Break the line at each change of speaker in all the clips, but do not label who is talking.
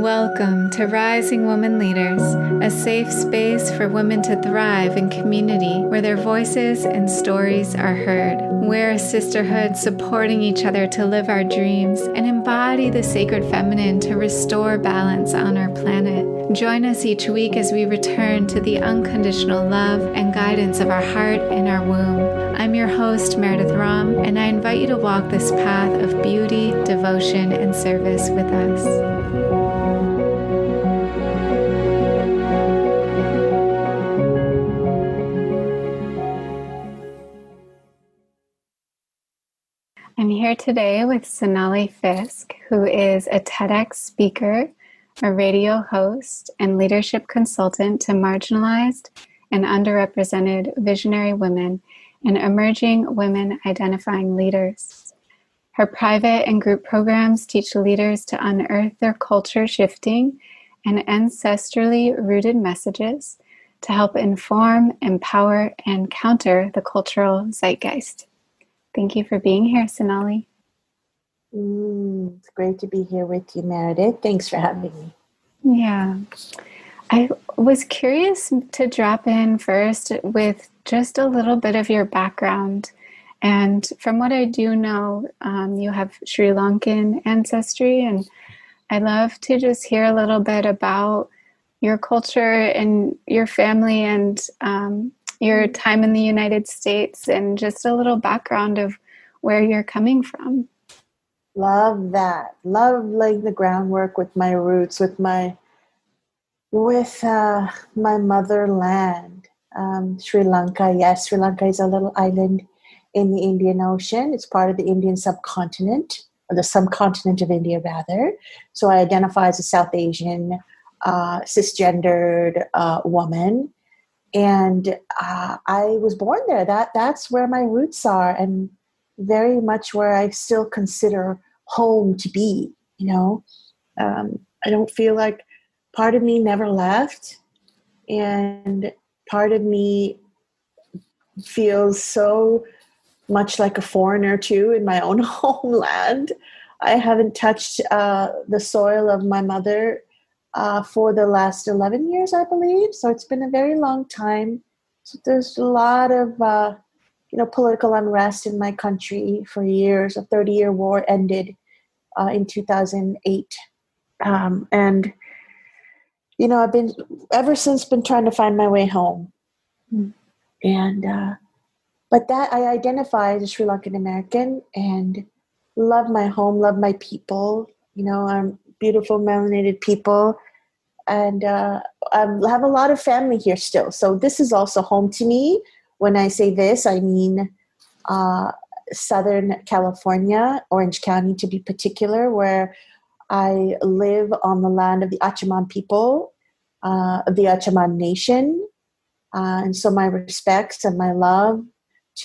Welcome to Rising Woman Leaders, a safe space for women to thrive in community where their voices and stories are heard. We're a sisterhood supporting each other to live our dreams and embody the sacred feminine to restore balance on our planet. Join us each week as we return to the unconditional love and guidance of our heart and our womb. I'm your host, Meredith Ram, and I invite you to walk this path of beauty, devotion, and service with us. I'm here today with Sonali Fiske, who is a TEDx speaker, a radio host, and leadership consultant to marginalized and underrepresented visionary women and emerging women identifying leaders. Her private and group programs teach leaders to unearth their culture shifting and ancestrally rooted messages to help inform, empower, and counter the cultural zeitgeist. Thank you for being here, Sonali.
It's great to be here with you, Meredith. Thanks for having me.
Yeah. I was curious to drop in first with just a little bit of your background. And from what I do know, you have Sri Lankan ancestry, and I'd love to just hear a little bit about your culture and your family and your time in the United States and just a little background of where you're coming from.
Love that. Love laying the groundwork with my roots, with my motherland, Sri Lanka. Yes, Sri Lanka is a little island in the Indian Ocean. It's part of the Indian subcontinent, or the subcontinent of India, rather. So I identify as a South Asian, cisgendered woman. And I was born there. That's where my roots are, and very much where I still consider home to be. I don't feel like part of me never left, and part of me feels so much like a foreigner too in my own homeland. I haven't touched the soil of my mother for the last 11 years, I believe. So it's been a very long time. So there's a lot of, political unrest in my country for years. A 30-year war ended in 2008. And I've been, ever since, been trying to find my way home. And, but that I identify as a Sri Lankan American and love my home, love my people. I'm beautiful melanated people, and I have a lot of family here still. So this is also home to me. When I say this, I mean Southern California, Orange County to be particular, where I live on the land of the Achaman people, of the Achaman Nation. And so my respects and my love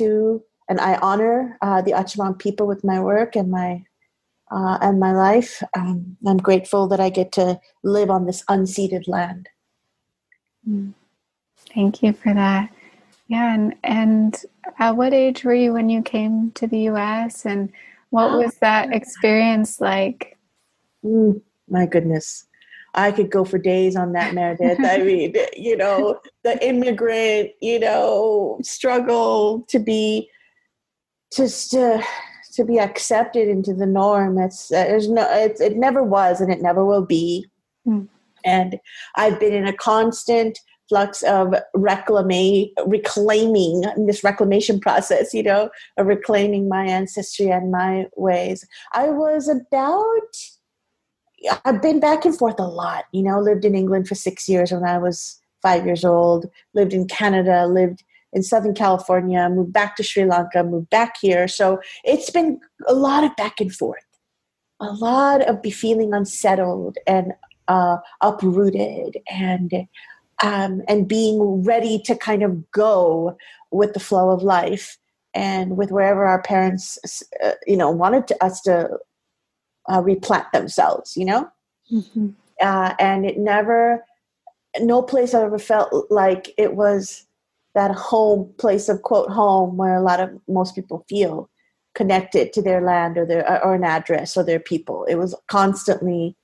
and I honor the Achaman people with my work and my life. I'm grateful that I get to live on this unceded land.
Thank you for that. Yeah, and at what age were you when you came to the U.S. and what was that experience like?
My goodness. I could go for days on that, Meredith. I mean, the immigrant, struggle to be accepted into the norm. It never was, and it never will be. And I've been in a constant flux of reclaiming this reclamation process, of reclaiming my ancestry and my ways. I've been back and forth a lot, lived in England for 6 years when I was 5 years old, lived in Canada, lived in Southern California, moved back to Sri Lanka, moved back here. So it's been a lot of back and forth, a lot of feeling unsettled and uprooted and being ready to kind of go with the flow of life and with wherever our parents, wanted us to replant themselves,
Mm-hmm.
And no place I ever felt like it was that home place of quote home where most people feel. connected to their land or or an address or their people. It was constantly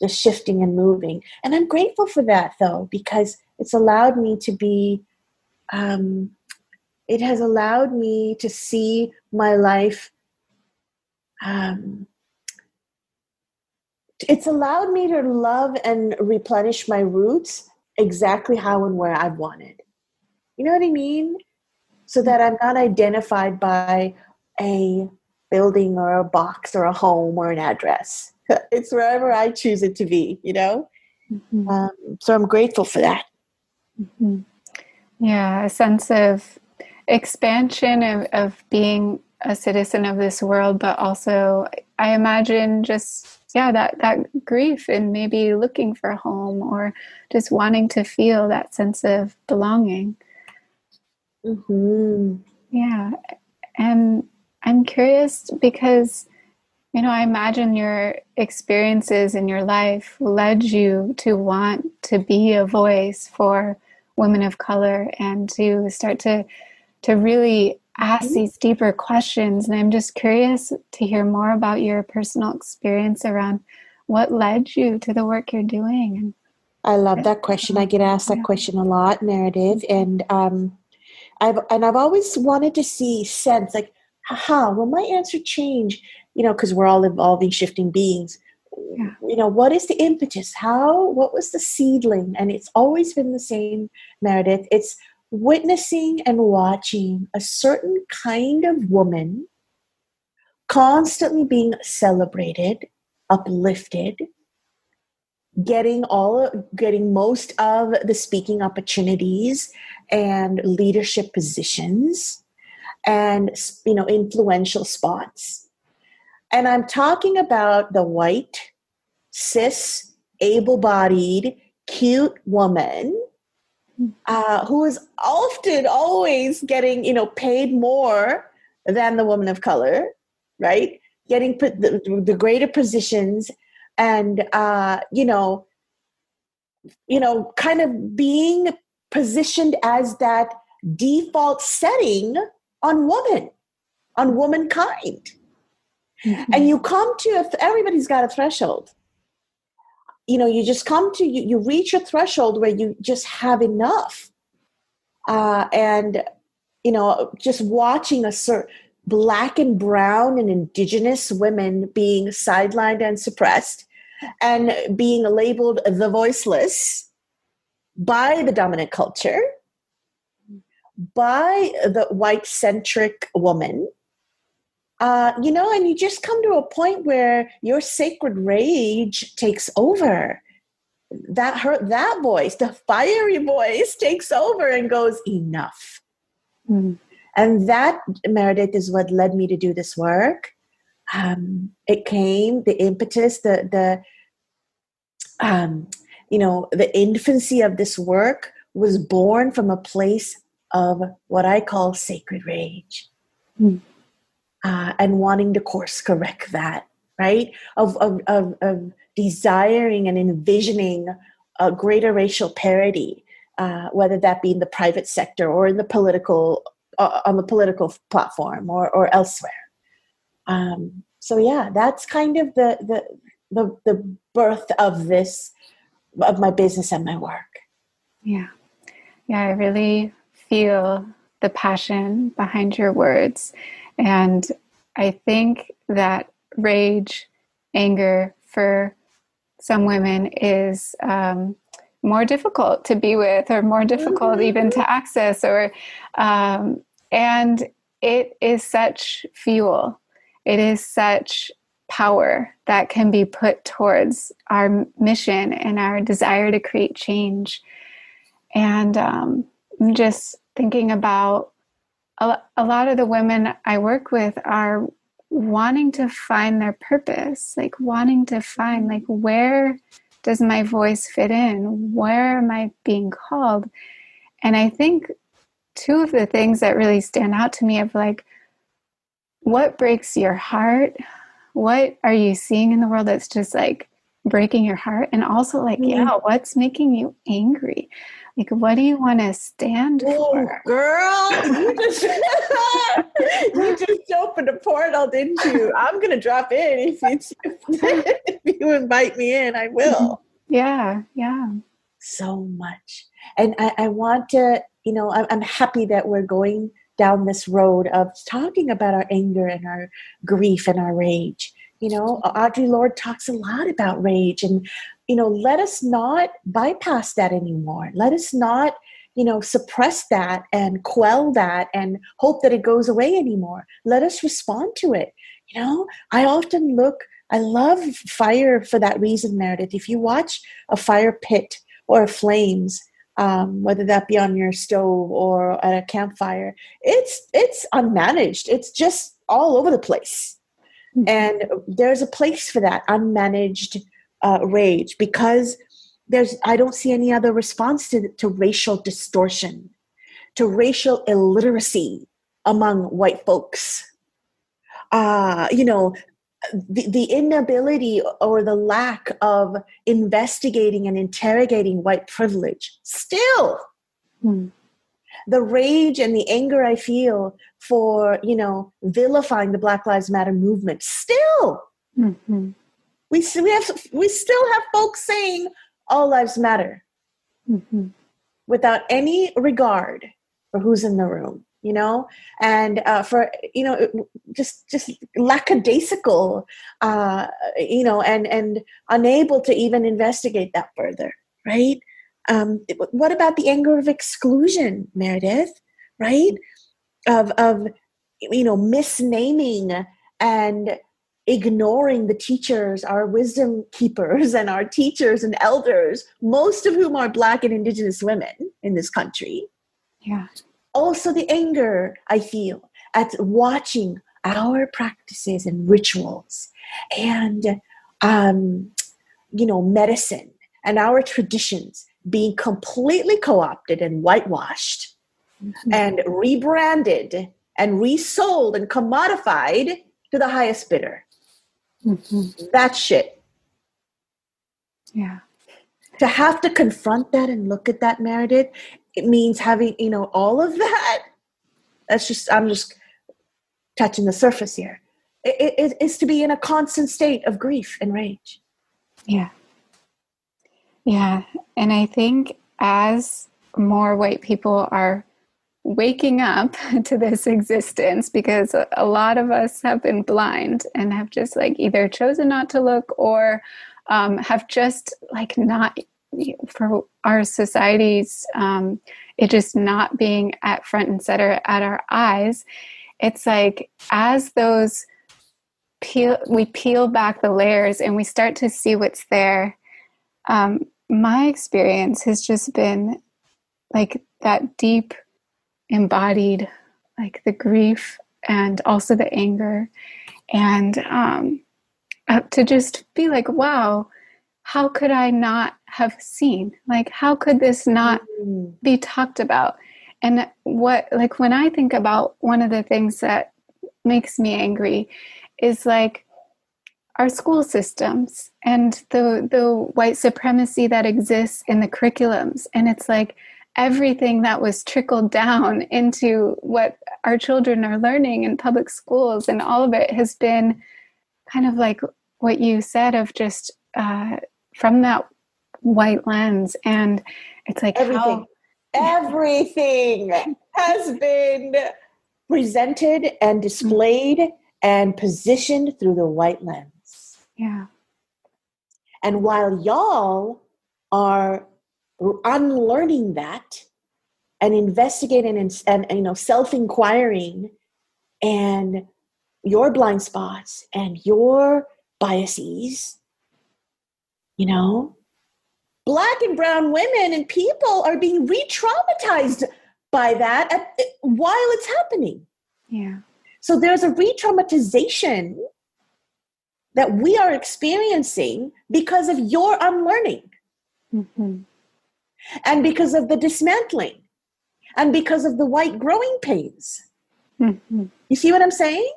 just shifting and moving. And I'm grateful for that, though, because it's allowed me to be, it has allowed me to see my life. It's allowed me to love and replenish my roots exactly how and where I've wanted. You know what I mean? So that I'm not identified by a building or a box or a home or an address. It's wherever I choose it to be, you know?
Mm-hmm.
So I'm grateful for that.
Mm-hmm. Yeah, a sense of expansion of being a citizen of this world, but also I imagine just, yeah, that grief and maybe looking for a home or just wanting to feel that sense of belonging.
Mm-hmm.
Yeah. And I'm curious because, I imagine your experiences in your life led you to want to be a voice for women of color and to start to really ask these deeper questions. And I'm just curious to hear more about your personal experience around what led you to the work you're doing.
I love that question. I get asked that question a lot, Meredith, and I've always wanted to sense like, will my answer change? Because we're all evolving, shifting beings.
Yeah.
What is the impetus? What was the seedling? And it's always been the same, Meredith. It's witnessing and watching a certain kind of woman constantly being celebrated, uplifted, getting most of the speaking opportunities and leadership positions and influential spots. And I'm talking about the white, cis, able-bodied, cute woman who is often always getting paid more than the woman of color, right? Getting the greater positions and kind of being positioned as that default setting on womankind.
Mm-hmm.
And you come to, everybody's got a threshold. You just come to, you reach a threshold where you just have enough. And just watching Black and brown and indigenous women being sidelined and suppressed and being labeled the voiceless by the dominant culture, by the white-centric woman, and you just come to a point where your sacred rage takes over. That voice, the fiery voice, takes over and goes, enough. Mm. And that, Meredith, is what led me to do this work. It came, the impetus, the infancy of this work was born from a place of what I call sacred rage. Mm. And wanting to course correct that, right? Of desiring and envisioning a greater racial parity, whether that be in the private sector or in the political, on the political platform or elsewhere. So yeah, that's kind of the birth of my business and my work.
Yeah. Yeah, I really feel the passion behind your words. And I think that rage, anger for some women is more difficult to be with or more difficult even to access and it is such fuel. It is such power that can be put towards our mission and our desire to create change. And I'm just thinking about a lot of the women I work with are wanting to find their purpose, like wanting to find, like, where does my voice fit in? Where am I being called? And I think two of the things that really stand out to me of like, what breaks your heart? What are you seeing in the world that's just like breaking your heart? And also like, yeah, what's making you angry? Like, what do you want to stand for?
Girl, you just you just opened a portal, didn't you? I'm gonna drop in if you invite me in, I will.
Yeah.
So much. And I want to, I'm happy that we're going down this road of talking about our anger and our grief and our rage. Audre Lorde talks a lot about rage, and, let us not bypass that anymore. Let us not, suppress that and quell that and hope that it goes away anymore. Let us respond to it. I love fire for that reason, Meredith. If you watch a fire pit or flames, whether that be on your stove or at a campfire, it's unmanaged. It's just all over the place. And there's a place for that unmanaged rage, because I don't see any other response to racial distortion, to racial illiteracy among white folks. The inability or the lack of investigating and interrogating white privilege. Still, the rage and the anger I feel for, vilifying the Black Lives Matter movement. Still, we still have folks saying all lives matter without any regard for who's in the room. And for, just lackadaisical, and unable to even investigate that further, right? What about the anger of exclusion, Meredith, right? Of misnaming and ignoring the teachers, our wisdom keepers and our teachers and elders, most of whom are Black and Indigenous women in this country.
Yeah.
Also the anger I feel at watching our practices and rituals and, medicine and our traditions being completely co-opted and whitewashed and rebranded and resold and commodified to the highest bidder. That shit.
Yeah.
To have to confront that and look at that, Meredith, it means having, all of that. I'm just touching the surface here. It is to be in a constant state of grief and rage.
Yeah. Yeah. And I think as more white people are waking up to this existence, because a lot of us have been blind and have just either chosen not to look or have just not, for our societies, it just not being at front and center at our eyes. It's as those we peel back the layers and we start to see what's there. My experience has just been that deep embodied, the grief and also the anger, and to just be wow, how could I not have seen? How could this not be talked about? And when I think about one of the things that makes me angry is our school systems and the white supremacy that exists in the curriculums. And it's everything that was trickled down into what our children are learning in public schools, and all of it has been kind of what you said of just from that white lens. And it's
everything has been presented and displayed and positioned through the white lens.
Yeah.
And while y'all are unlearning that and investigating and self-inquiring and your blind spots and your biases, Black and brown women and people are being re-traumatized by that while it's happening.
Yeah.
So there's a re-traumatization that we are experiencing because of your unlearning. And because of the dismantling. And because of the white growing pains. You see what I'm saying?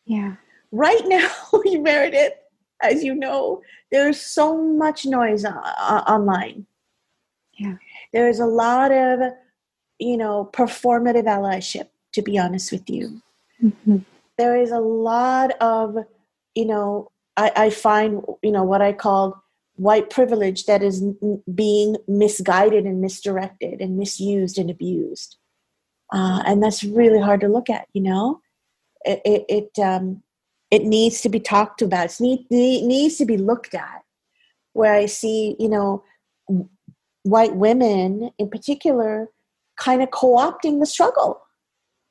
Yeah.
Right now, Meredith, as you know, there's so much noise online.
Yeah.
There is a lot of, performative allyship, to be honest with you.
Mm-hmm.
There is a lot of, I find, what I call white privilege that is being misguided and misdirected and misused and abused. And that's really hard to look at, it needs to be talked about. It needs to be looked at. Where I see, white women in particular kind of co-opting the struggle.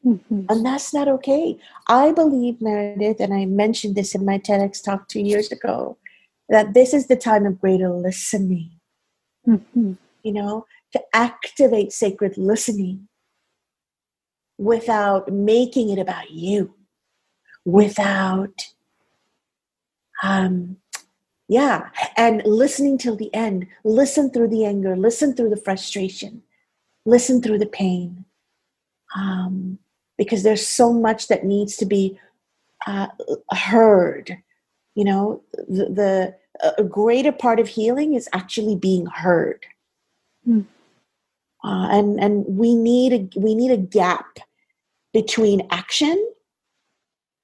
Mm-hmm.
And that's not okay. I believe, Meredith, and I mentioned this in my TEDx talk 2 years ago, that this is the time of greater listening,
Mm-hmm.
To activate sacred listening without making it about you, without, and listening till the end. Listen through the anger, listen through the frustration, listen through the pain. Because there's so much that needs to be heard. A greater part of healing is actually being heard.
Mm.
And we need a gap between action,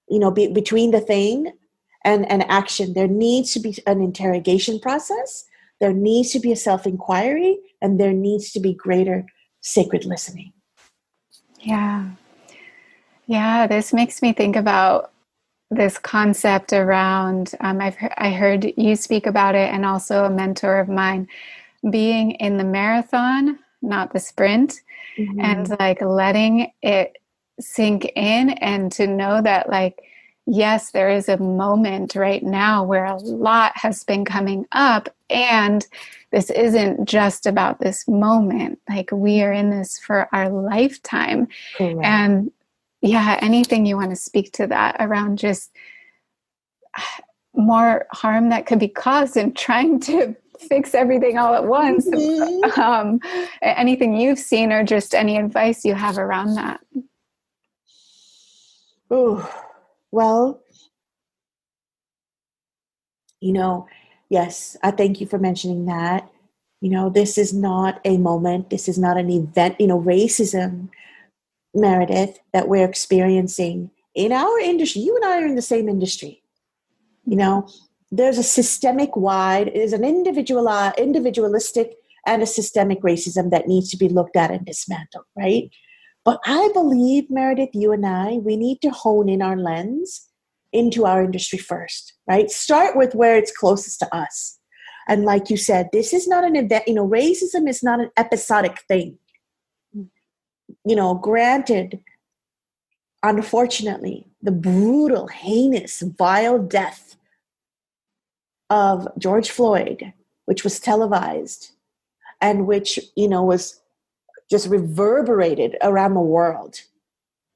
between the thing and action. There needs to be an interrogation process. There needs to be a self-inquiry, and there needs to be greater sacred listening.
Yeah. Yeah, this makes me think about this concept around, I heard you speak about it, and also a mentor of mine, being in the marathon, not the sprint,
Mm-hmm.
and like letting it sink in, and to know that, like, yes, there is a moment right now where a lot has been coming up, and this isn't just about this moment. Like, we are in this for our lifetime.
Correct.
And yeah, anything you want to speak to that around just more harm that could be caused in trying to fix everything all at once.
Mm-hmm.
Anything you've seen, or just any advice you have around that?
Ooh, well, yes, I thank you for mentioning that. This is not a moment. This is not an event. Racism, Meredith, that we're experiencing in our industry. You and I are in the same industry. There's a systemic wide, it is an individualistic and a systemic racism that needs to be looked at and dismantled, right? But I believe, Meredith, you and I, we need to hone in our lens into our industry first, right? Start with where it's closest to us. And like you said, this is not an event, racism is not an episodic thing. Granted, unfortunately, the brutal, heinous, vile death of George Floyd, which was televised and which, was just reverberated around the world.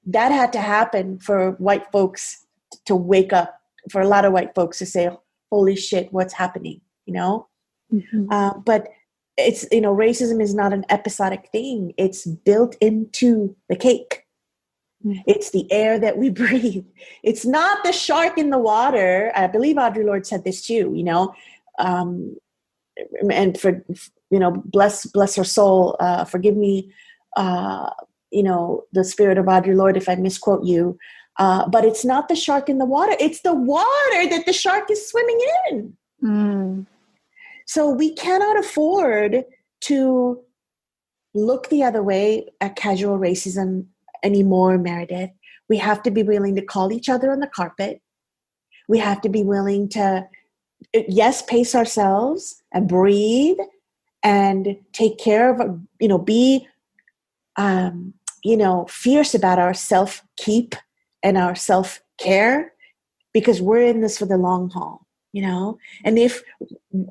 That had to happen for white folks to wake up, for a lot of white folks to say, holy shit, what's happening,
Mm-hmm.
But it's, racism is not an episodic thing. It's built into the cake. Mm-hmm. It's the air that we breathe. It's not the shark in the water. I believe Audre Lorde said this too, and for, bless her soul, forgive me, the spirit of Audre Lorde if I misquote you, but it's not the shark in the water. It's the water that the shark is swimming in.
Mm.
So we cannot afford to look the other way at casual racism anymore, Meredith. We have to be willing to call each other on the carpet. We have to be willing to, yes, pace ourselves and breathe and take care of, be, fierce about our self-keep and our self-care, because we're in this for the long haul, And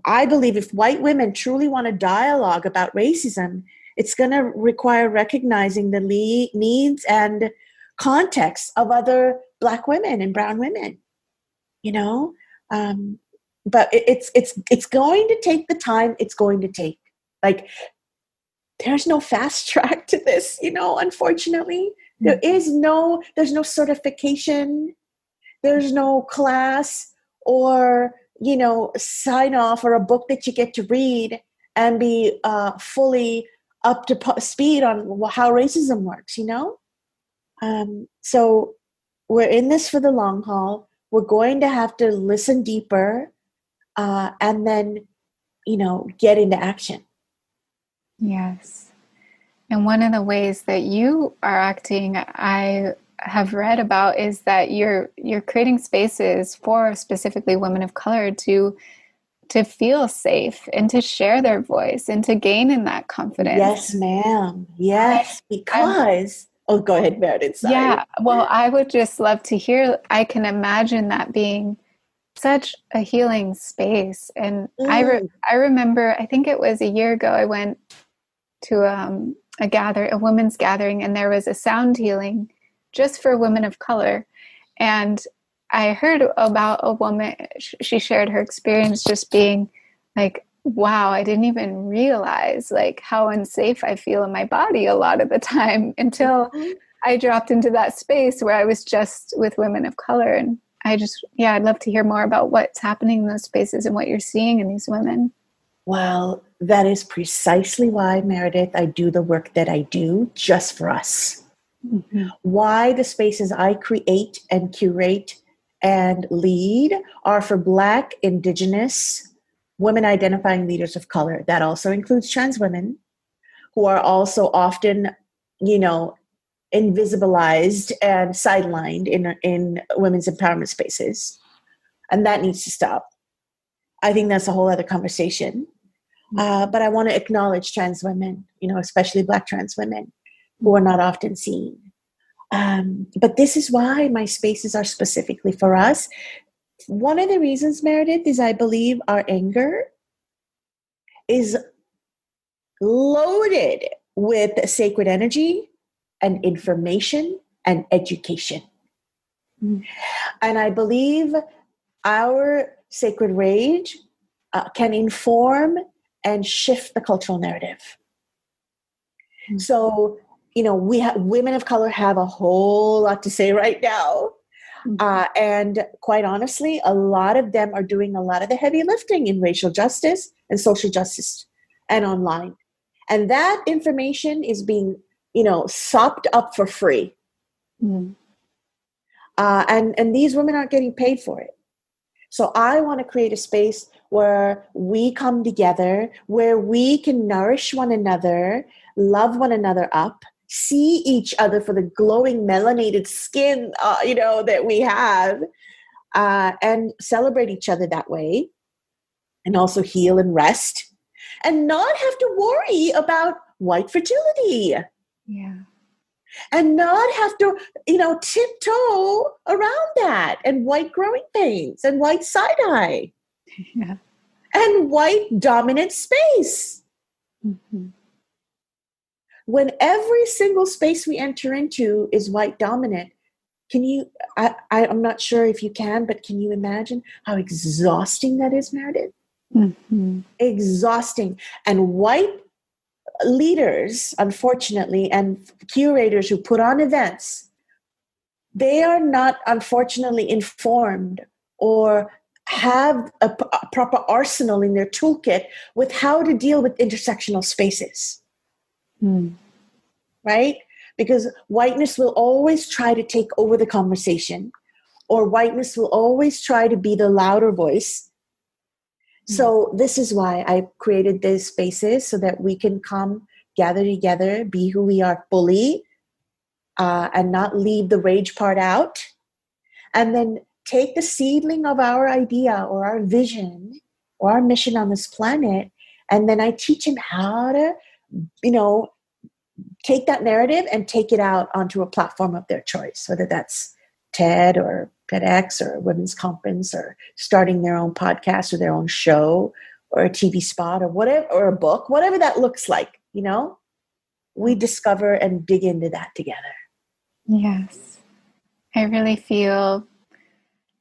I believe if white women truly want to dialogue about racism, it's going to require recognizing the needs and context of other Black women and brown women, but it's going to take the time it's going to take. Like, there's no fast track to this, unfortunately. Mm-hmm. There's no certification. There's no class or, sign off or a book that you get to read and be fully up to speed on how racism works, So we're in this for the long haul. We're going to have to listen deeper and then, get into action.
Yes. And one of the ways that you are acting, I have read about, is that you're creating spaces for specifically women of color to feel safe and to share their voice and to gain in that confidence.
Yes, ma'am. Yes, because... Oh, go ahead, Meredith. Sorry.
Yeah. Well, I would just love to hear. I can imagine that being such a healing space. And I remember, I think it was a year ago, I went to a women's gathering, and there was a sound healing just for women of color. And I heard about a woman, she shared her experience just being like, wow, I didn't even realize like how unsafe I feel in my body a lot of the time until I dropped into that space where I was just with women of color. And I'd love to hear more about what's happening in those spaces and what you're seeing in these women.
Well, that is precisely why, Meredith, I do the work that I do just for us. Mm-hmm. Why the spaces I create and curate and lead are for Black, Indigenous, women identifying leaders of color. That also includes trans women who are also often, invisibilized and sidelined in women's empowerment spaces. And that needs to stop. I think that's a whole other conversation. But I want to acknowledge trans women, especially Black trans women who are not often seen. But this is why my spaces are specifically for us. One of the reasons, Meredith, is I believe our anger is loaded with sacred energy and information and education. Mm. And I believe our sacred rage can inform and shift the cultural narrative. Mm. So, women of color have a whole lot to say right now. And quite honestly, a lot of them are doing a lot of the heavy lifting in racial justice and social justice and online. And that information is being, sopped up for free. Mm. And these women aren't getting paid for it. So I want to create a space where we come together, where we can nourish one another, love one another up, see each other for the glowing melanated skin, that we have, and celebrate each other that way, and also heal and rest, and not have to worry about white fragility.
Yeah.
And not have to, tiptoe around that, and white growing pains, and white side-eye, and white dominant space. Mm-hmm. When every single space we enter into is white dominant, I'm not sure if you can, but can you imagine how exhausting that is, Meredith? Mm-hmm. Exhausting. And white leaders, unfortunately, and curators who put on events, they are not, unfortunately, informed or have a proper arsenal in their toolkit with how to deal with intersectional spaces. Right? Because whiteness will always try to take over the conversation, or whiteness will always try to be the louder voice. So this is why I created these spaces, so that we can come, gather together, be who we are fully, and not leave the rage part out. And then take the seedling of our idea or our vision or our mission on this planet, and then I teach them how to, take that narrative and take it out onto a platform of their choice, whether that's TED or TEDx or a women's conference, or starting their own podcast or their own show or a TV spot or whatever, or a book, whatever that looks like, we discover and dig into that together.
Yes. I really feel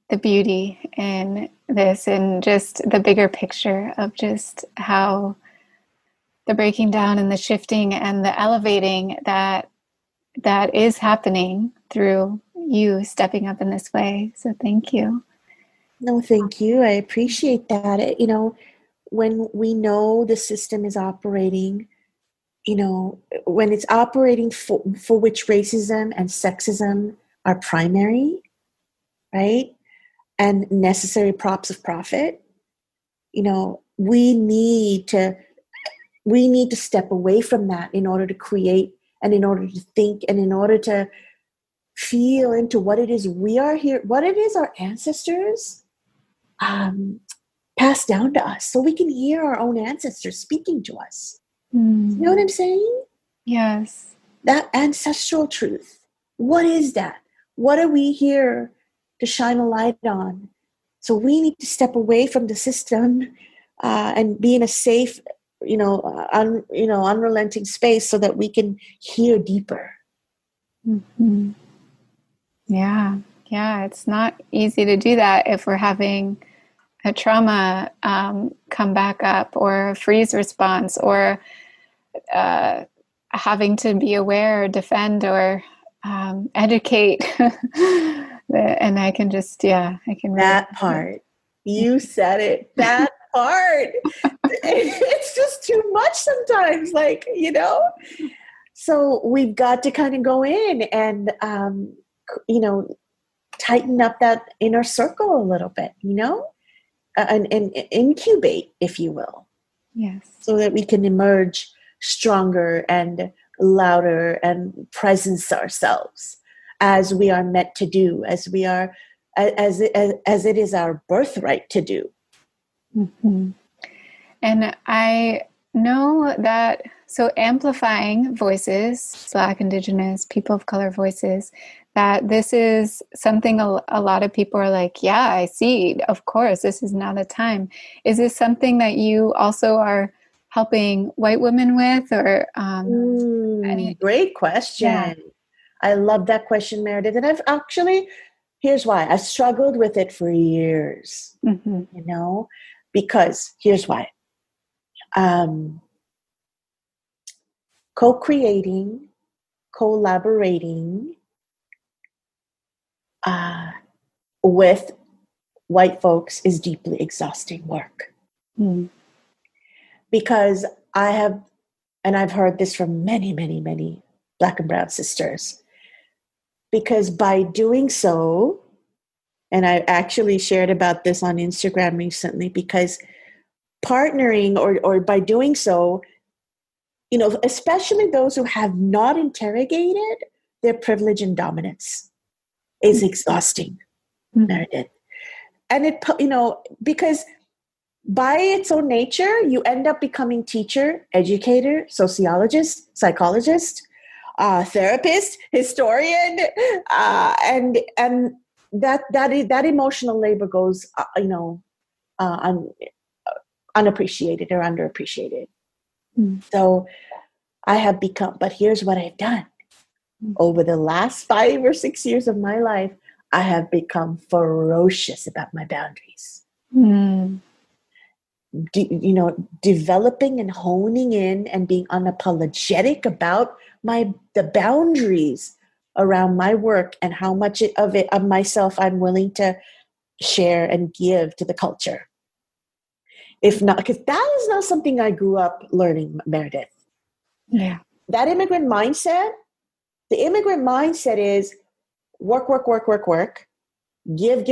the beauty in this, and just the bigger picture of just how the breaking down and the shifting and the elevating that is happening through you stepping up in this way. So thank you.
No, thank you. I appreciate that. When we know the system is operating when it's operating for which racism and sexism are primary, right? And necessary props of profit, we need to step away from that in order to create and in order to think and in order to feel into what it is we are here, what it is our ancestors passed down to us, so we can hear our own ancestors speaking to us. You know what I'm saying?
Yes.
That ancestral truth. What is that? What are we here to shine a light on? So we need to step away from the system and be in a safe, unrelenting space so that we can hear deeper.
Mm-hmm. Yeah. It's not easy to do that if we're having a trauma come back up, or a freeze response, or having to be aware, defend, or educate. And I can just, I can really.
That part. You said it. That part. It's just too much sometimes, So we've got to kind of go in and, tighten up that inner circle a little bit, and incubate, if you will.
Yes.
So that we can emerge stronger and louder and presence ourselves as we are meant to do, as it is our birthright to do.
Mm-hmm. And I know that, so amplifying voices, Black, Indigenous, people of color voices, that this is something a lot of people are like, yeah, I see, of course, this is now the time. Is this something that you also are helping white women with, or
great question. Yeah. I love that question, Meredith. And here's why. I struggled with it for years, because here's why. Co-creating, collaborating with white folks is deeply exhausting work. Because I've heard this from many, many, many Black and brown sisters, because by doing so, and I actually shared about this on Instagram recently, because partnering or by doing so, especially those who have not interrogated their privilege and dominance, is exhausting, Meredith. And it, because by its own nature, you end up becoming teacher, educator, sociologist, psychologist, therapist, historian, and that emotional labor goes, unappreciated or underappreciated. So I have become, but here's what I've done. Over the last 5 or 6 years of my life, I have become ferocious about my boundaries. Developing and honing in and being unapologetic about the boundaries around my work and how much of myself I'm willing to share and give to the culture. If not, because that is not something I grew up learning, Meredith.
Yeah.
That immigrant mindset, the immigrant mindset is work, work, work, work, work, give,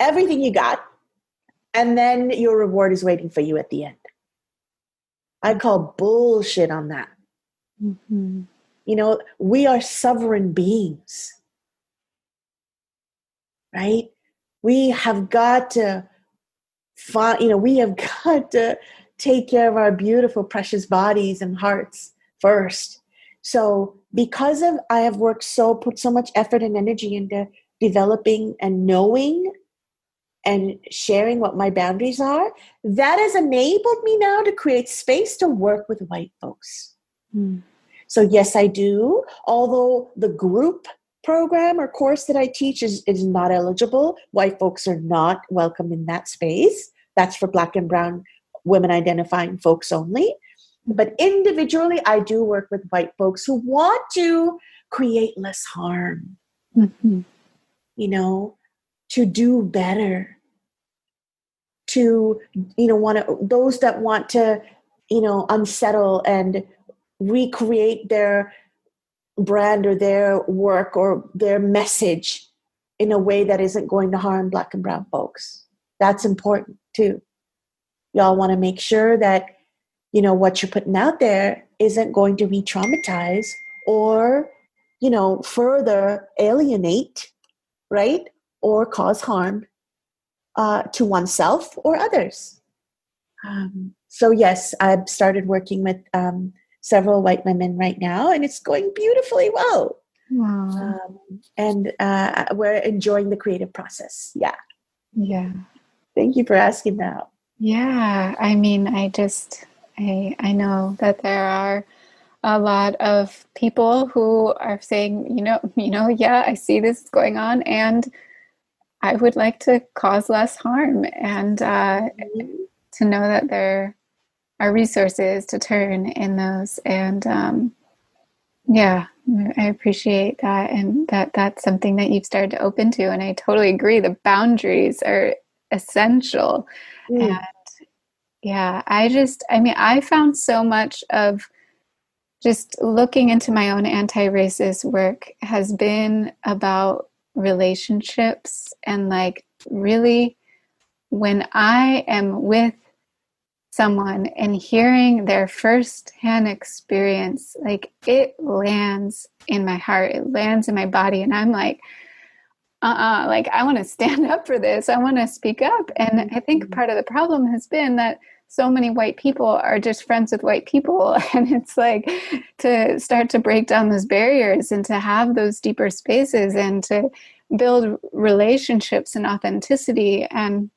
everything you got, and then your reward is waiting for you at the end. I call bullshit on that. We are sovereign beings, right? We have got to take care of our beautiful, precious bodies and hearts first. So because I have put so much effort and energy into developing and knowing and sharing what my boundaries are, that has enabled me now to create space to work with white folks. So yes, I do. Although the group program or course that I teach is not eligible, white folks are not welcome in that space. That's for Black and brown women identifying folks only. But individually, I do work with white folks who want to create less harm, to do better, to, those that want to unsettle and recreate their brand or their work or their message in a way that isn't going to harm Black and brown folks. That's important too. Y'all want to make sure that, what you're putting out there isn't going to re-traumatize or, further alienate, right? Or cause harm to oneself or others. So yes, I've started working with several white women right now, and it's going beautifully well.
Wow.
And we're enjoying the creative process. Yeah.
Yeah.
Thank you for asking that.
Yeah. I mean, I know that there are a lot of people who are saying, yeah, I see this going on, and I would like to cause less harm, and to know that there are resources to turn in those. And yeah, I appreciate that, and that's something that you've started to open to. And I totally agree. The boundaries are essential. And yeah, I found so much of just looking into my own anti-racist work has been about relationships, and like really when I am with someone and hearing their first-hand experience, like it lands in my heart, it lands in my body, and I'm like, like I want to stand up for this. I want to speak up. And I think part of the problem has been that so many white people are just friends with white people. And it's like to start to break down those barriers and to have those deeper spaces and to build relationships and authenticity and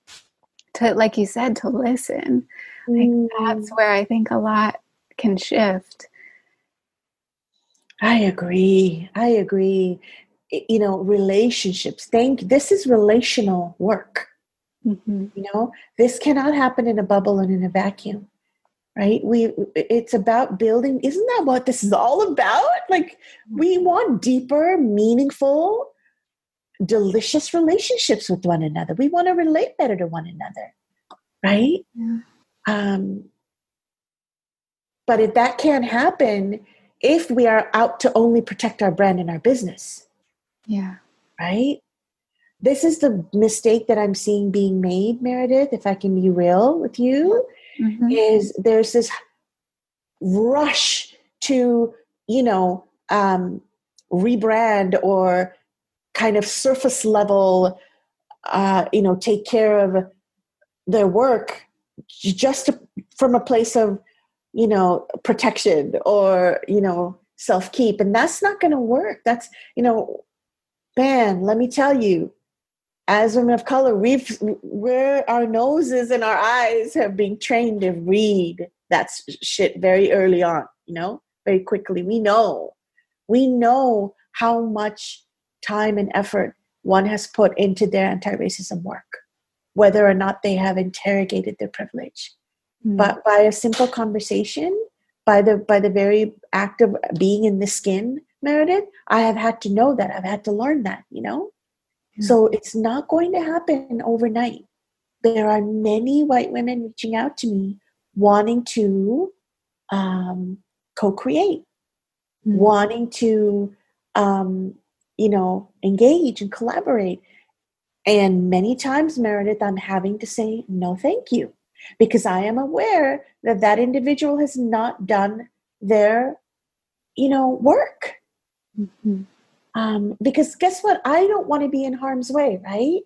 to, like you said, to listen. Like that's where I think a lot can shift.
I agree. Relationships. This is relational work. This cannot happen in a bubble and in a vacuum, right? It's about building. Isn't that what this is all about? Like we want deeper, meaningful, delicious relationships with one another. We want to relate better to one another, right? Yeah. But if that can't happen, if we are out to only protect our brand and our business, right? This is the mistake that I'm seeing being made, Meredith, if I can be real with you, is there's this rush to, rebrand or kind of surface level, take care of their work just from a place of, protection or, self-keep. And that's not going to work. That's, man, let me tell you, as women of color, where our noses and our eyes have been trained to read that shit very early on, very quickly. We know how much time and effort one has put into their anti-racism work, whether or not they have interrogated their privilege. But by a simple conversation, by the very act of being in the skin, Meredith, I have had to know that. I've had to learn that, So it's not going to happen overnight. There are many white women reaching out to me wanting to co-create, wanting to, engage and collaborate. And many times, Meredith, I'm having to say, no, thank you. Because I am aware that individual has not done their, work. Because guess what? I don't want to be in harm's way, right?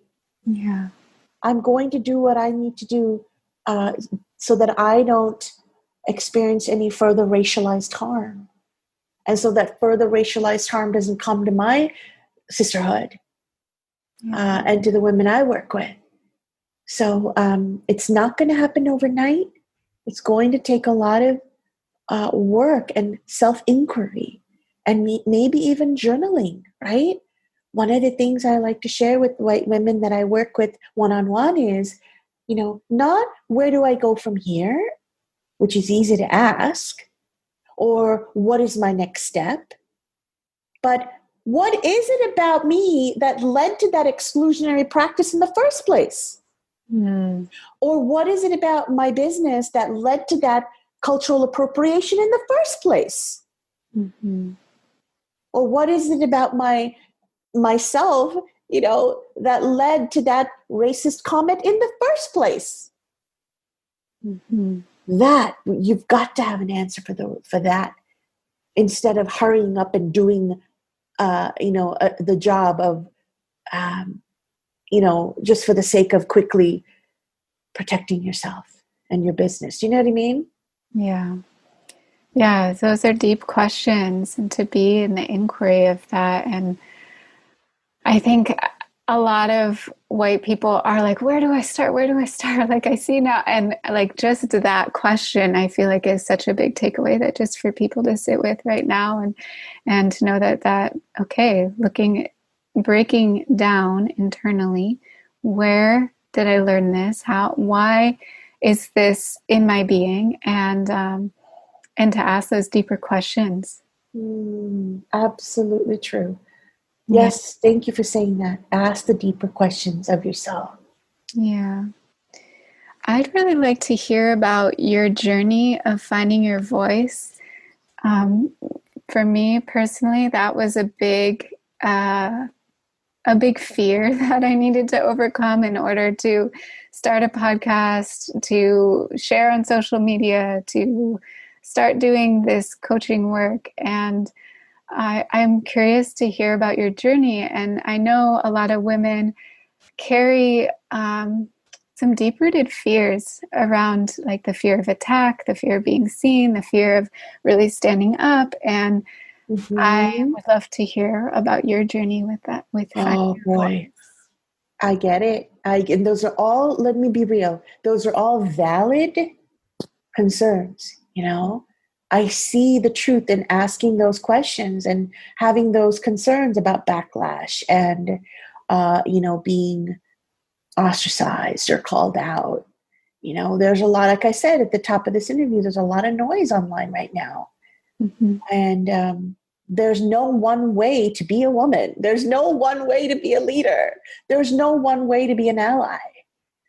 Yeah.
I'm going to do what I need to do so that I don't experience any further racialized harm. And so that further racialized harm doesn't come to my sisterhood and to the women I work with. So it's not going to happen overnight. It's going to take a lot of work and self-inquiry and maybe even journaling, right? One of the things I like to share with white women that I work with one-on-one is, not where do I go from here, which is easy to ask, or what is my next step, but what is it about me that led to that exclusionary practice in the first place? Or what is it about my business that led to that cultural appropriation in the first place?
Mm-hmm.
Or what is it about myself, that led to that racist comment in the first place?
Mm-hmm.
That you've got to have an answer for that, instead of hurrying up and doing, the job of, just for the sake of quickly protecting yourself and your business. You know what I mean?
Yeah. Yeah, those are deep questions, and to be in the inquiry of that. And I think a lot of white people are like, where do I start? Where do I start? Like I see now, and like just that question, I feel like is such a big takeaway that just for people to sit with right now, and to know that, okay, breaking down internally, where did I learn this? Why is this in my being? And to ask those deeper questions.
Absolutely true.
Yeah.
Yes, thank you for saying that. Ask the deeper questions of yourself.
Yeah. I'd really like to hear about your journey of finding your voice. For me personally, that was a big fear that I needed to overcome in order to start a podcast, to share on social media, to start doing this coaching work. And I'm curious to hear about your journey. And I know a lot of women carry some deep-rooted fears around, like the fear of attack, the fear of being seen, the fear of really standing up. And I would love to hear about your journey with that, with finding your voice.
I get it. And those are all, let me be real, those are all valid concerns, I see the truth in asking those questions and having those concerns about backlash and, being ostracized or called out. There's a lot, like I said at the top of this interview, there's a lot of noise online right now.
Mm-hmm.
And there's no one way to be a woman. There's no one way to be a leader. There's no one way to be an ally.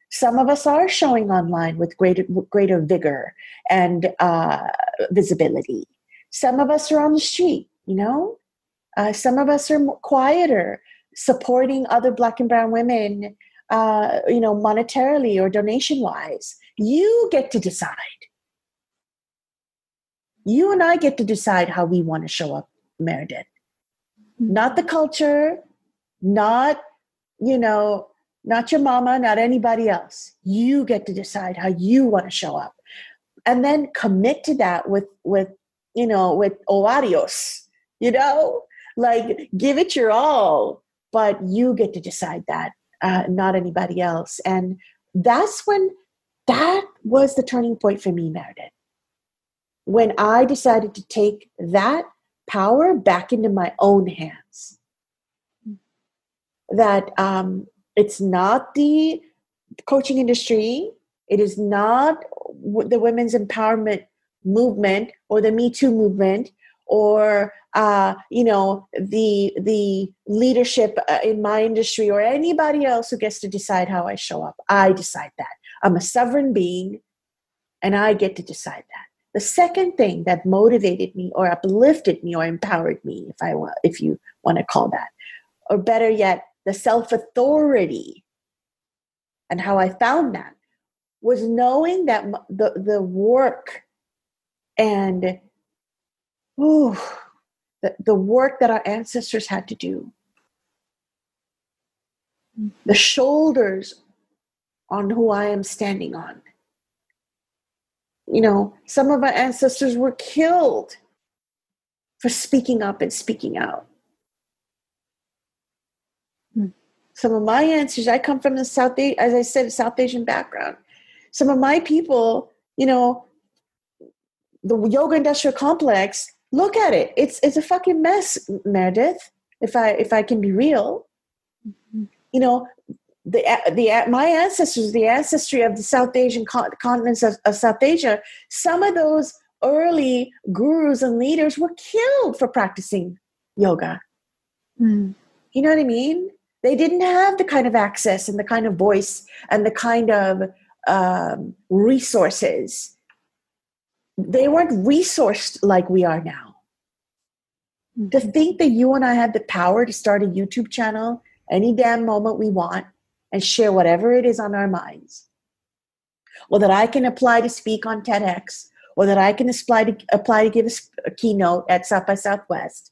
Some of us are showing online with greater vigor and visibility. Some of us are on the street, some of us are quieter, supporting other Black and brown women, monetarily or donation-wise. You get to decide. You and I get to decide how we want to show up, Meredith. Mm-hmm. Not the culture, not your mama, not anybody else. You get to decide how you want to show up. And then commit to that with ovarios, like give it your all, but you get to decide that, not anybody else. And that was the turning point for me, Meredith. When I decided to take that power back into my own hands. That it's not the coaching industry, it is not the women's empowerment movement or the Me Too movement or the leadership in my industry or anybody else who gets to decide how I show up. I decide that. I'm a sovereign being and I get to decide that. The second thing that motivated me or uplifted me or empowered me, if you want to call that, or better yet, the self-authority and how I found that was knowing that the work and the work that our ancestors had to do, the shoulders on who I am standing on. Some of our ancestors were killed for speaking up and speaking out. Some of my ancestors, I come from the South Asian background. Some of my people, the yoga industrial complex, look at it. It's a fucking mess, Meredith, if I can be real. Mm-hmm. My ancestors, the ancestry of the South Asian continents of South Asia, some of those early gurus and leaders were killed for practicing yoga. You know what I mean? They didn't have the kind of access and the kind of voice and the kind of resources they weren't resourced like we are now. To think that you and I have the power to start a YouTube channel any damn moment we want and share whatever it is on our minds, or that I can apply to speak on TEDx, or that I can apply to give a keynote at South by Southwest.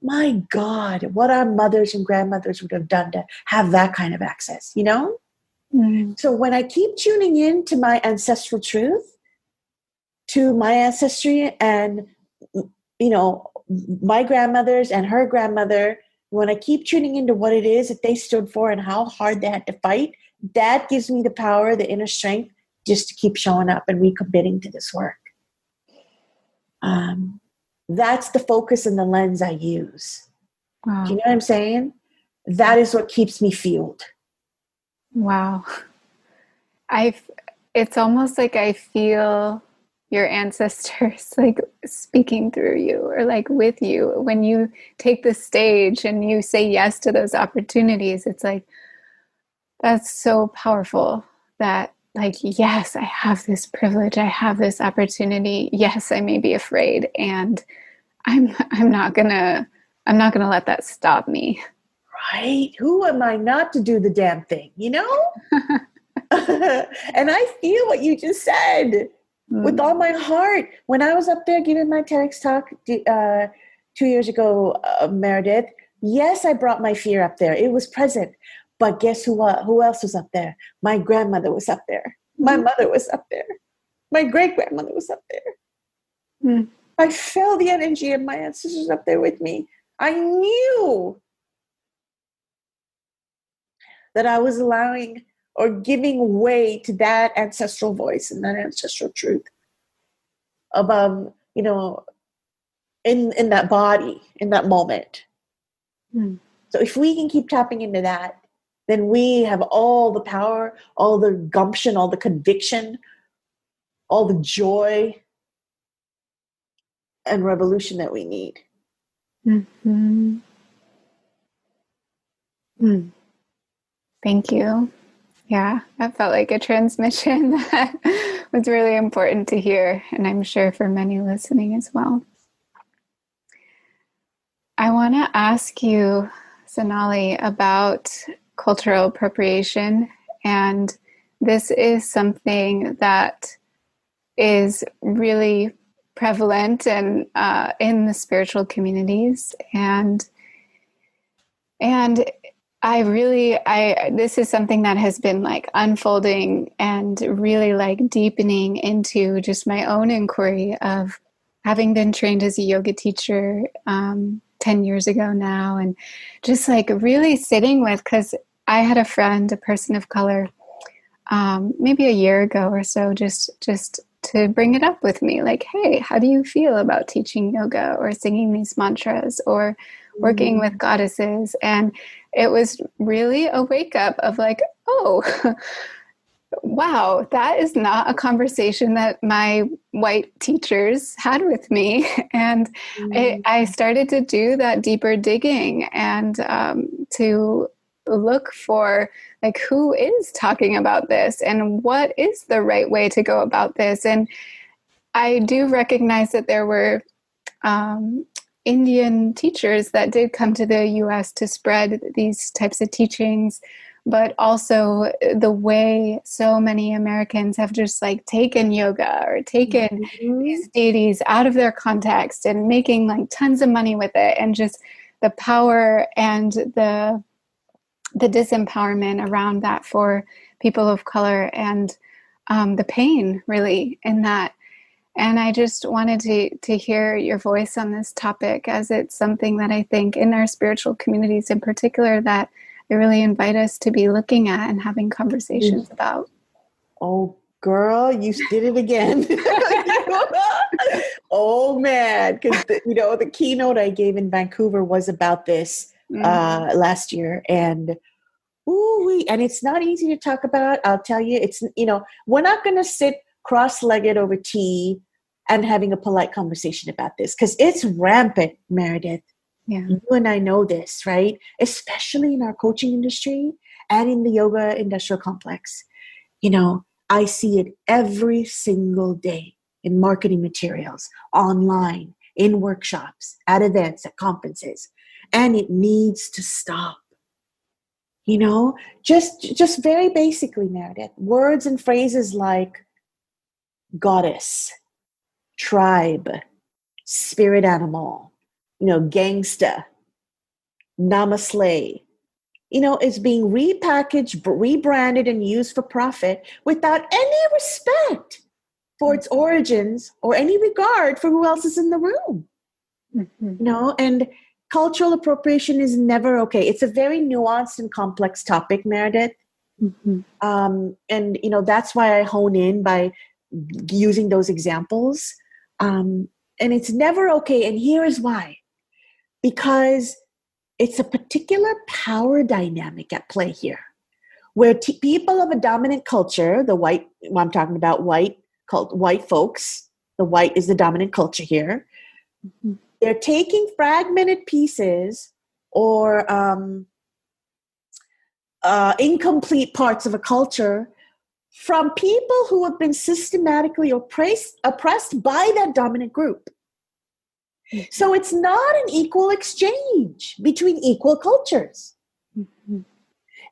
My God, what our mothers and grandmothers would have done to have that kind of access, you know? Mm. So when I keep tuning in to my ancestral truth, to my ancestry and, you know, my grandmothers and her grandmother, when I keep tuning into what it is that they stood for and how hard they had to fight, that gives me the power, the inner strength, just to keep showing up and recommitting to this work. That's the focus and the lens I use. Wow. Do you know what I'm saying? That is what keeps me fueled.
Wow. It's almost like I feel your ancestors like speaking through you or like with you when you take the stage and you say yes to those opportunities. It's like, that's so powerful that like, yes, I have this privilege. I have this opportunity. Yes, I may be afraid, and I'm not gonna let that stop me.
Right? Who am I not to do the damn thing, you know? And I feel what you just said with all my heart. When I was up there giving my TEDx talk 2 years ago, Meredith, yes, I brought my fear up there. It was present. But guess who else was up there? My grandmother was up there. My mother was up there. My great-grandmother was up there. I felt the energy of my ancestors up there with me. I knew that I was allowing or giving way to that ancestral voice and that ancestral truth above, you know, in that body, in that moment. So if we can keep tapping into that, then we have all the power, all the gumption, all the conviction, all the joy and revolution that we need.
Mm-hmm. Thank you. Yeah, that felt like a transmission that was really important to hear, and I'm sure for many listening as well. I want to ask you, Sonali, about cultural appropriation, and this is something that is really prevalent and in the spiritual communities, and this is something that has been like unfolding and really like deepening into just my own inquiry of having been trained as a yoga teacher 10 years ago now, and just like really sitting with, because I had a friend, a person of color, maybe a year ago or so, just to bring it up with me, like, hey, how do you feel about teaching yoga or singing these mantras or working with goddesses? And it was really a wake up of like, oh, wow, that is not a conversation that my white teachers had with me. And I started to do that deeper digging and to look for like, who is talking about this and what is the right way to go about this. And I do recognize that there were Indian teachers that did come to the US to spread these types of teachings, but also the way so many Americans have just like taken yoga or taken these deities out of their context and making like tons of money with it, and just the power and the disempowerment around that for people of color, and the pain really in that. And I just wanted to hear your voice on this topic, as it's something that I think in our spiritual communities in particular that they really invite us to be looking at and having conversations about.
Oh, girl, you did it again. Oh, man. Because, the keynote I gave in Vancouver was about this last year. And and it's not easy to talk about. I'll tell you, it's, we're not going to sit cross-legged over tea and having a polite conversation about this, because it's rampant, Meredith.
Yeah.
You and I know this, right? Especially in our coaching industry and in the yoga industrial complex. I see it every single day. in marketing materials, online, in workshops, at events, at conferences. And it needs to stop. You know, just very basically, Meredith, words and phrases like goddess, tribe, spirit animal, gangsta, namaste, is being repackaged, rebranded, and used for profit without any respect for its origins or any regard for who else is in the room. And cultural appropriation is never okay. It's a very nuanced and complex topic, Meredith. And that's why I hone in by using those examples. And it's never okay. And here is why. Because it's a particular power dynamic at play here, where people of a dominant culture, I'm talking about white folks, the white is the dominant culture here. They're taking fragmented pieces or incomplete parts of a culture from people who have been systematically oppressed by that dominant group. So it's not an equal exchange between equal cultures.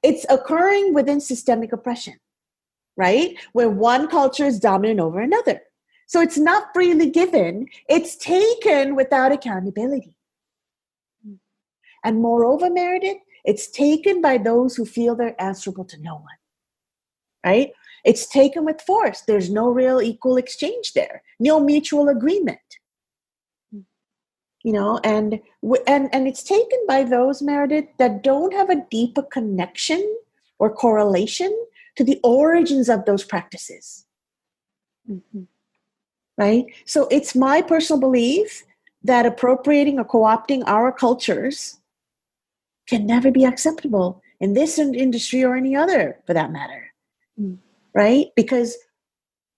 It's occurring within systemic oppression, right? Where one culture is dominant over another. So it's not freely given. It's taken without accountability. And moreover, Meredith, it's taken by those who feel they're answerable to no one, right? It's taken with force. There's no real equal exchange there, no mutual agreement. And it's taken by those, Meredith, that don't have a deeper connection or correlation to the origins of those practices. Right? So it's my personal belief that appropriating or co-opting our cultures can never be acceptable in this industry or any other, for that matter. Right? Because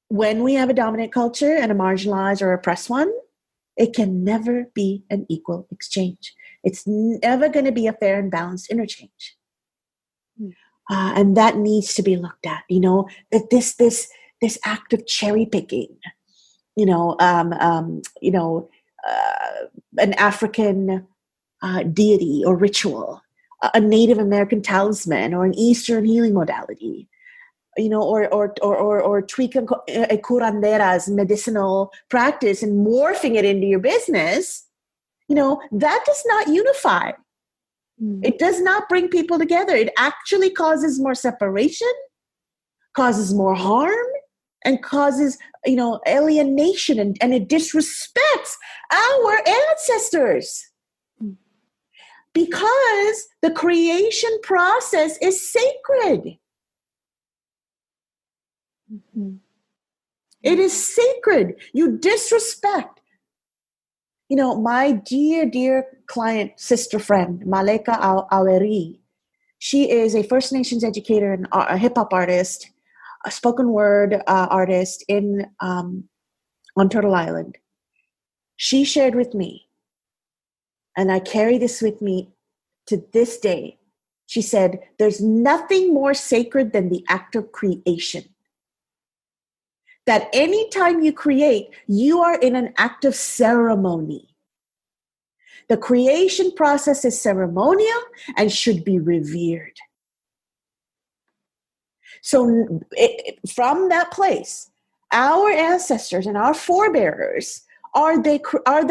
when we have a dominant culture and a marginalized or oppressed one, it can never be an equal exchange. It's never going to be a fair and balanced interchange. And that needs to be looked at, that this act of cherry picking, an African deity or ritual, a Native American talisman, or an Eastern healing modality, or tweaking a curanderas medicinal practice and morphing it into your business, that does not unify. It does not bring people together. It actually causes more separation, causes more harm, and causes, alienation, and it disrespects our ancestors. Because the creation process is sacred. It is sacred. You disrespect. My dear client, sister friend, Maleka Aweri, she is a First Nations educator and a hip-hop artist, a spoken word artist on Turtle Island. She shared with me, and I carry this with me to this day. She said, there's nothing more sacred than the act of creation. That anytime you create, you are in an act of ceremony. The creation process is ceremonial and should be revered. So from that place, our ancestors and our forebearers are the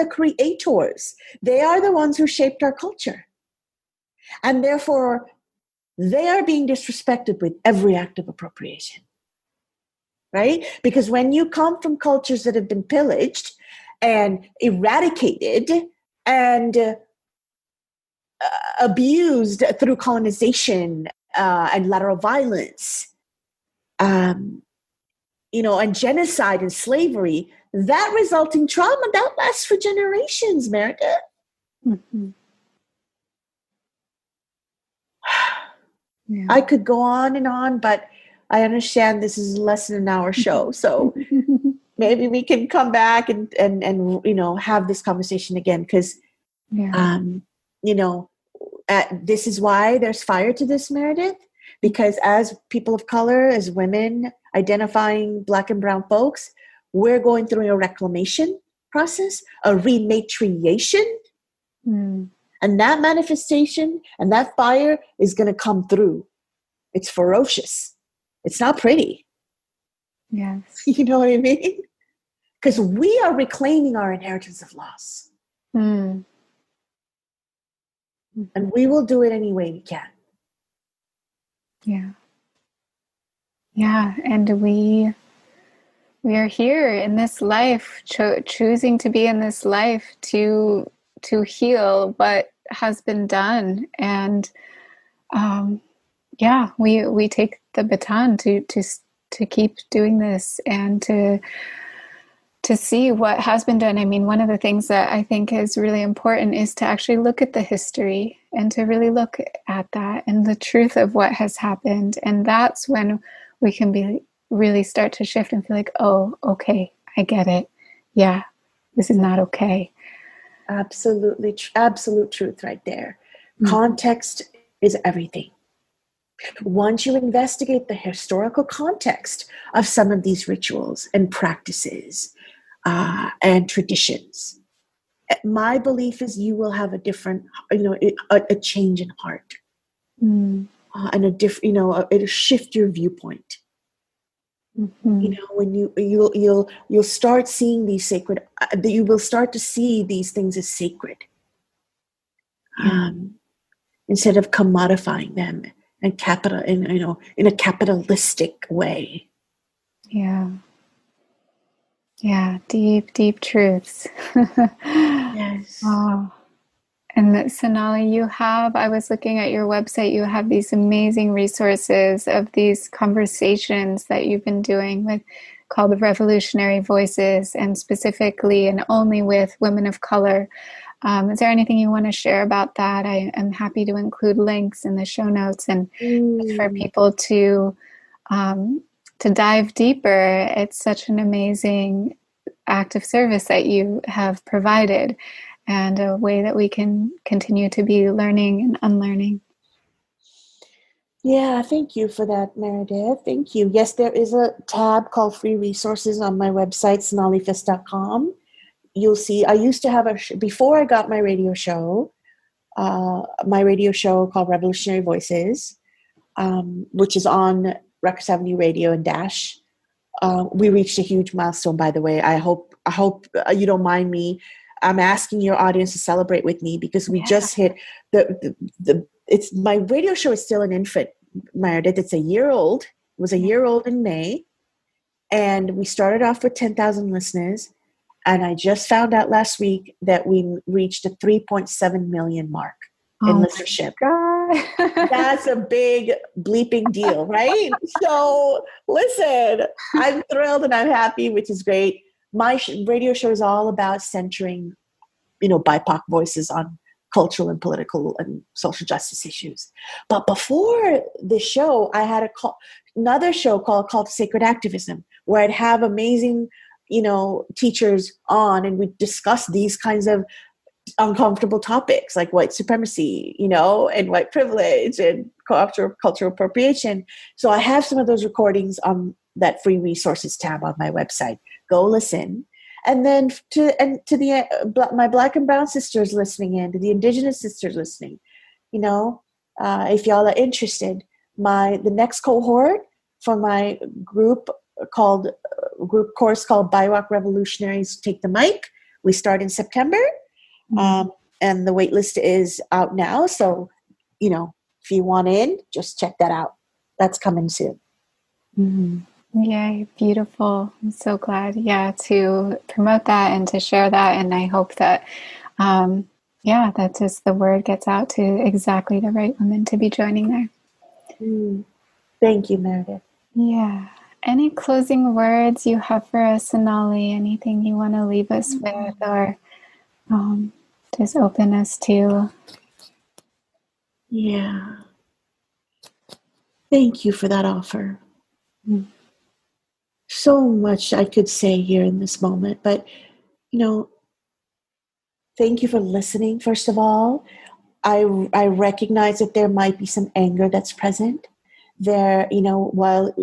creators. They are the ones who shaped our culture. And therefore, they are being disrespected with every act of appropriation. Right? Because when you come from cultures that have been pillaged and eradicated and abused through colonization and lateral violence, and genocide and slavery, that resulting trauma, that lasts for generations, Meredith. Yeah. I could go on and on, but I understand this is less than an hour show, so maybe we can come back and have this conversation again, because this is why there's fire to this, Meredith, because as people of color, as women identifying Black and brown folks, we're going through a reclamation process, a rematriation. And that manifestation and that fire is going to come through. It's ferocious. It's not pretty.
Yes.
You know what I mean? Because we are reclaiming our inheritance of loss. And we will do it any way we can.
Yeah. Yeah. And we are here in this life, choosing to be in this life to heal what has been done. And we take the baton to keep doing this and to see what has been done. I mean, one of the things that I think is really important is to actually look at the history and to really look at that and the truth of what has happened. And that's when we can really start to shift and feel like, oh, okay, I get it. Yeah, this is not okay.
Absolutely, absolute truth right there. Context is everything. Once you investigate the historical context of some of these rituals and practices and traditions, my belief is you will have a different, a change in heart, and a different, it'll shift your viewpoint. When you'll start seeing these sacred, you will start to see these things as sacred, instead of commodifying them and in a capitalistic way.
Yeah, deep truths.
Yes.
Wow. And Sonali, I was looking at your website, you have these amazing resources of these conversations that you've been doing called the Revolutionary Voices, and specifically and only with women of color. Is there anything you want to share about that? I am happy to include links in the show notes and for people to dive deeper. It's such an amazing act of service that you have provided, and a way that we can continue to be learning and unlearning.
Yeah, thank you for that, Meredith. Thank you. Yes, there is a tab called Free Resources on my website, sonalifiske.com. You'll see, I used to have before I got my radio show called Revolutionary Voices, which is on Record 70 Radio and Dash. We reached a huge milestone, by the way. I hope you don't mind me. I'm asking your audience to celebrate with me, because we just hit it's my radio show is still an infant, Meredith. It's a year old. It was a year old in May. And we started off with 10,000 listeners. And I just found out last week that we reached a 3.7 million mark in listenership. That's a big bleeping deal, right? So listen, I'm thrilled and I'm happy, which is great. My radio show is all about centering, BIPOC voices on cultural and political and social justice issues. But before the show, I had another show called Sacred Activism, where I'd have amazing, teachers on, and we'd discuss these kinds of uncomfortable topics like white supremacy, and white privilege and cultural appropriation. So I have some of those recordings on that Free Resources tab on my website. Go listen. And then to my Black and Brown sisters listening in, to the Indigenous sisters listening, if y'all are interested, the next cohort for my group course called BIWOC Revolutionaries Take the Mic. We start in September, and the wait list is out now. So, if you want in, just check that out. That's coming soon.
Yay, beautiful. I'm so glad, to promote that and to share that. And I hope that, that just the word gets out to exactly the right women to be joining there.
Thank you, Meredith.
Yeah. Any closing words you have for us, Sonali? Anything you want to leave us with, or just open us to?
Yeah. Thank you for that offer. So much I could say here in this moment, but, thank you for listening, first of all. I recognize that there might be some anger that's present. there, while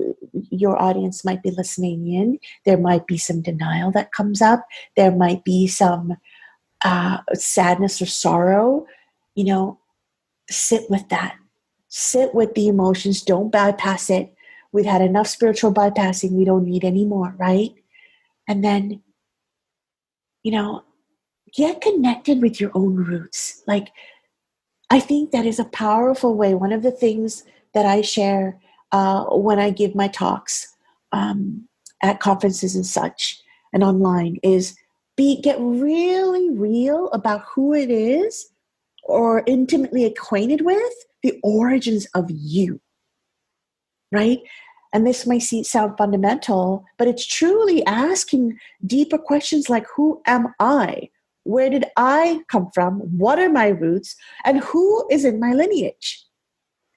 your audience might be listening in, there might be some denial that comes up. There might be some sadness or sorrow. Sit with that. Sit with the emotions. Don't bypass it. We've had enough spiritual bypassing. We don't need any more, right? And then, get connected with your own roots. Like, I think that is a powerful way. One of the things that I share when I give my talks at conferences and such and online is get really real about who it is or intimately acquainted with the origins of you, right? And this may sound fundamental, but it's truly asking deeper questions like, who am I? Where did I come from? What are my roots? And who is in my lineage?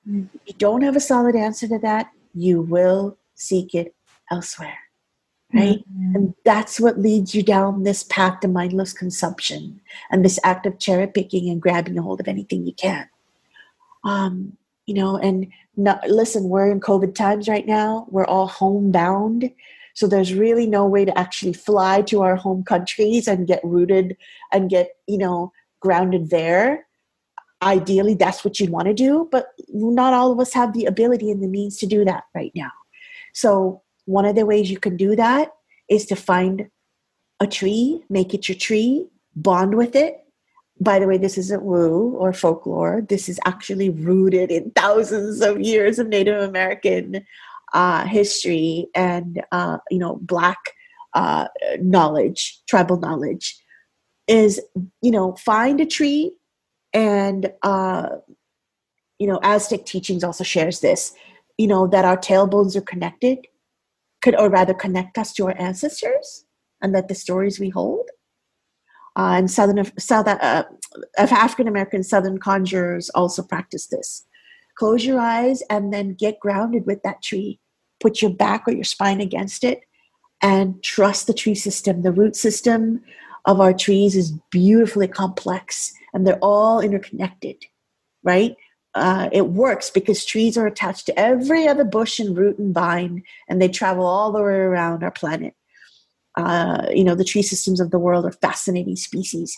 If you don't have a solid answer to that, you will seek it elsewhere, right? Mm-hmm. And that's what leads you down this path to mindless consumption and this act of cherry picking and grabbing a hold of anything you can. Listen, we're in COVID times right now. We're all homebound. So there's really no way to actually fly to our home countries and get rooted and get, grounded there. Ideally, that's what you'd want to do, but not all of us have the ability and the means to do that right now. So one of the ways you can do that is to find a tree, make it your tree, bond with it. By the way, this isn't woo or folklore. This is actually rooted in thousands of years of Native American history and, Black knowledge, tribal knowledge, is, find a tree. And, Aztec teachings also shares this, that our tailbones are connected, connect us to our ancestors, and that the stories we hold. And African American Southern conjurers also practice this. Close your eyes and then get grounded with that tree. Put your back or your spine against it and trust the tree system. The root system of our trees is beautifully complex and they're all interconnected, right? It works because trees are attached to every other bush and root and vine, and they travel all the way around our planet. The tree systems of the world are fascinating species.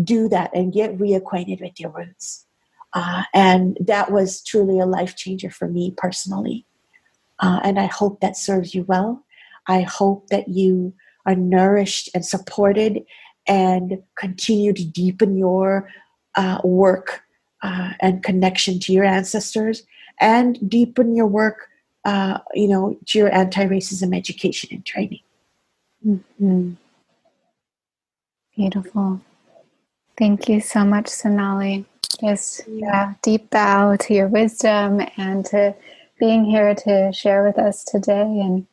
Do that and get reacquainted with your roots. And that was truly a life changer for me personally. And I hope that serves you well. I hope that you are nourished and supported and continue to deepen your work and connection to your ancestors and deepen your work, to your anti-racism education and training.
Mm-hmm. Beautiful. Thank you so much, Sonali. Just deep bow to your wisdom and to being here to share with us today. And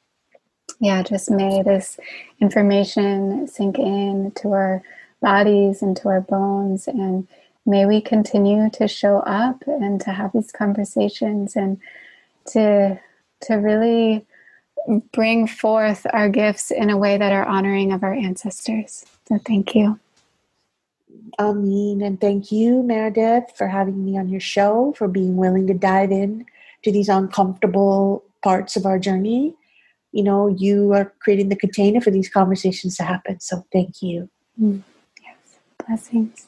just may this information sink in to our bodies and to our bones, and may we continue to show up and to have these conversations and to really bring forth our gifts in a way that are honoring of our ancestors. So thank you.
Amin. And thank you, Meredith, for having me on your show, for being willing to dive in to these uncomfortable parts of our journey. You are creating the container for these conversations to happen. So thank you.
Yes. Blessings.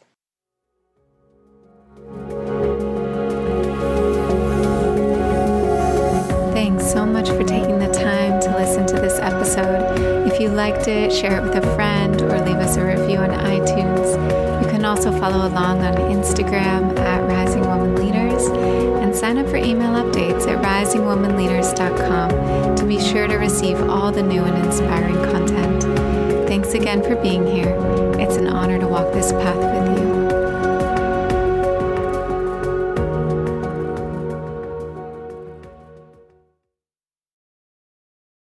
Thanks so much for taking the time to listen to this episode. If you liked it, share it with a friend or leave us a review on iTunes. You can also follow along on Instagram at Rising Woman Leaders and sign up for email updates at risingwomanleaders.com to be sure to receive all the new and inspiring content. Thanks again for being here. It's an honor to walk this path with